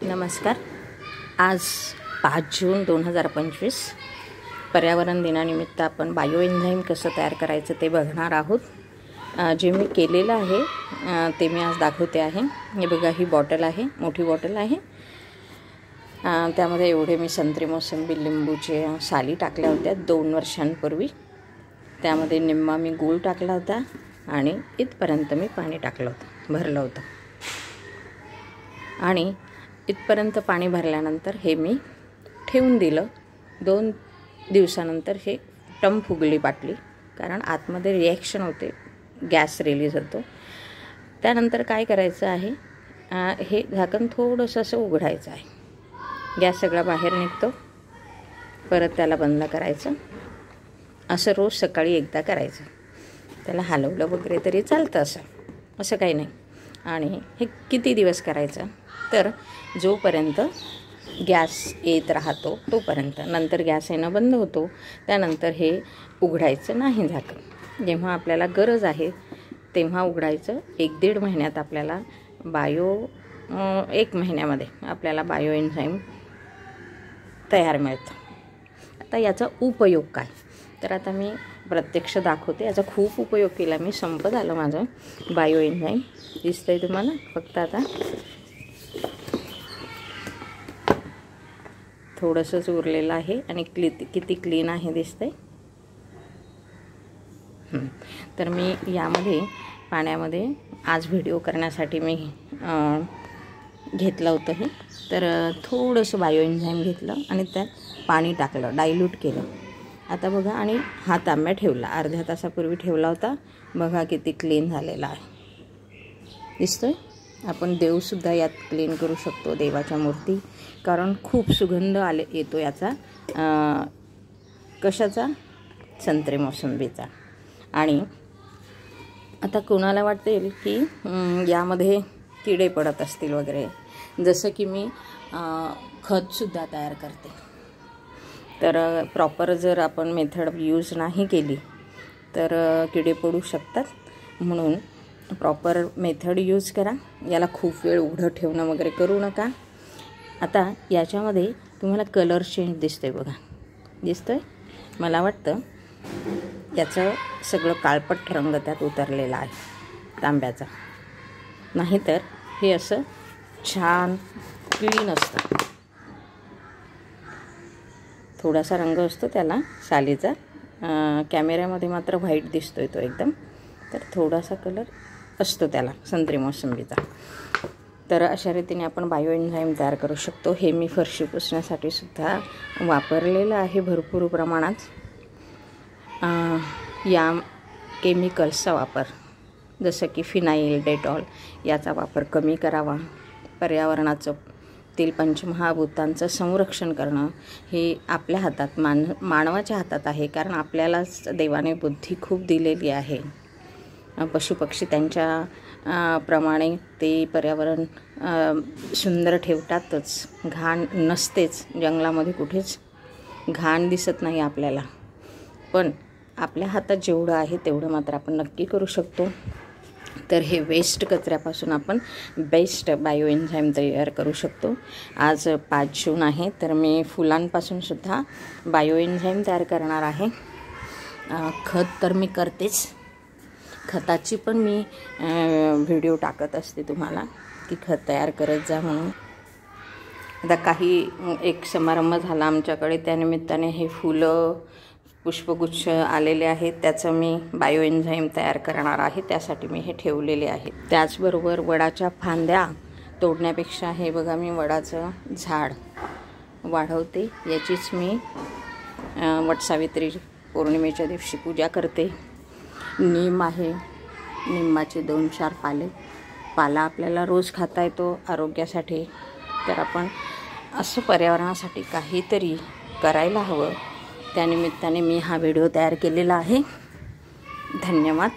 नमस्कार। आज 5 जून 2025 पर्यावरण दिनानिमित्त आपण बायो एन्झाईम कसं तयार करायचं ते बघणार आहोत। जे मी केलेलं आहे ते मी आज दाखवते आहे। हे बघा, ही बॉटल आहे, मोठी बॉटल आहे। त्यामध्ये एवढे मी संत्री, मोसंबी, लिंबूचे साली टाकल्या होत्या 2 वर्षांपूर्वी। त्यामध्ये निम्मा मी गूळ टाकला होता आणि इथपर्यंत मी पाणी टाकलं होतं, भरलं होतं। आणि इथपर्यंत पाणी भरल्यानंतर हे मी ठेवून दिलं। 2 दिवसानंतर हे टम फुगली बाटली, कारण आतमध्ये रिॲक्शन होते, गॅस रिलीज होतो। त्यानंतर काय करायचं आहे, हे झाकण थोडंसं असं उघडायचं आहे, गॅस सगळा बाहेर निघतो। परत त्याला बंद करायचं। असं रोज सकाळी एकदा करायचं। त्याला हलवलं वगैरे तरी चालतं, असं काही नाही। आणि हे किती दिवस करायचं, तर जोपर्यंत गॅस येत राहतो तोपर्यंत। नंतर गॅस येणं बंद होतो, त्यानंतर हे उघडायचं नाही झाकण। जेव्हा आपल्याला गरज आहे तेव्हा उघडायचं। 1-1.5 महिन्यात आपल्याला 1 महिन्यामध्ये आपल्याला बायो एन्झाईम तयार मिळतं। आता याचा उपयोग काय, तर आता मी प्रत्यक्ष दाखवते। याचा खूप उपयोग केला मी, संपत आलं माझं बायो एन्झाईम। दिसतंय तुम्हाला? फक्त आता थोडंसंच उरलेलं आहे आणि किती क्लीन आहे दिसतंय। तर मी यामध्ये पाण्यामध्ये आज व्हिडिओ करण्यासाठी मी घेतलं होतं हे। तर थोडंसं बायो एन्झाईम घेतलं आणि त्यात पाणी टाकलं, डायल्यूट केलं। आता बघा, आणि हा तांब्या ठेवला, अर्ध्या तासापूर्वी ठेवला होता। बघा किती क्लीन झालेला आहे, दिसतोय? आपण देवसुद्धा यात क्लीन करू शकतो, देवाच्या मूर्ती, कारण खूप सुगंध येतो याचा। कशाचा? संत्री मोसंबीचा। आणि आता कोणाला वाटेल की यामध्ये किडे पडत असतील वगैरे, जसं की मी खतसुद्धा तयार करते। तर प्रॉपर जर आपण मेथड यूज नाही केली तर किडे पडू शकतात, म्हणून प्रॉपर मेथड यूज करा। याला खूप वेळ उघडं ठेवणं वगैरे करू नका। आता याच्यामध्ये तुम्हाला कलर चेंज दिसतोय, बघा, दिसतोय? मला वाटतं याचं सगळं काळपट रंग त्यात उतरलेला आहे तांब्याचा, नाहीतर हे असं छान क्लीन असतं। थोडासा रंग असतो त्याला सालीचा, कॅमेऱ्यामध्ये मात्र व्हाईट दिसतोय तो एकदम। तर थोडासा कलर असतो त्याला संत्री मोसंबीचा। तर अशा रीतीने आपण बायो एन्झाईम तयार करू शकतो। हे मी फरशी पुसण्यासाठी सुद्धा वापरलेलं आहे भरपूर प्रमाणात। या केमिकल्सचा वापर, जसं की फिनाईल, डेटॉल, याचा वापर कमी करावा। पर्यावरणाचं पंचमहाभूतांचं संरक्षण करणं हे आपल्या हातात, मानवाच्या हातात आहे, कारण आपल्यालाच देवाने बुद्धी खूप दिलेली आहे। पशुपक्षी त्यांच्या प्रमाणे ते पर्यावरण सुंदर ठेवतातच, घाण नसतेच, जंगलामध्ये कुठेच घाण दिसत नाही आपल्याला। पण आपल्या हातात जेवढं आहे तेवढं मात्र आपण नक्की करू शकतो। तर हे वेस्ट कचऱ्यापासून आपण बेस्ट बायो एन्झाईम तयार करू शकतो। आज 5 जून आहे, तर मी फुलांपासून सुद्धा बायो एन्झाईम तयार करणार आहे। खत तर मी करतेच, खताची पण मी व्हिडिओ टाकत असते तुम्हाला, की खत तयार करत जा म्हणून। आता एक समारंभ झाला आमच्याकडे, त्यानिमित्ताने हे फुलं, पुष्पगुच्छ आलेले आहेत, त्याचं मी बायो एन्झाईम तयार करणार आहे। त्यासाठी मी हे ठेवलेले आहे। त्याचबरोबर वडाच्या फांद्या तोडण्यापेक्षा हे बघा, मी वडाचं झाड वाढवते, याचीच मी वटसावित्री पौर्णिमेच्या दिवशी पूजा करते। नीम आहे, निंबाचे 2-4 पाला आपल्याला रोज खाता येतो आरोग्यासाठी। तर आपण असं पर्यावरणासाठी काहीतरी करायला हवं, त्यानिमित्ताने मी हा व्हिडिओ तयार केलेला आहे। धन्यवाद।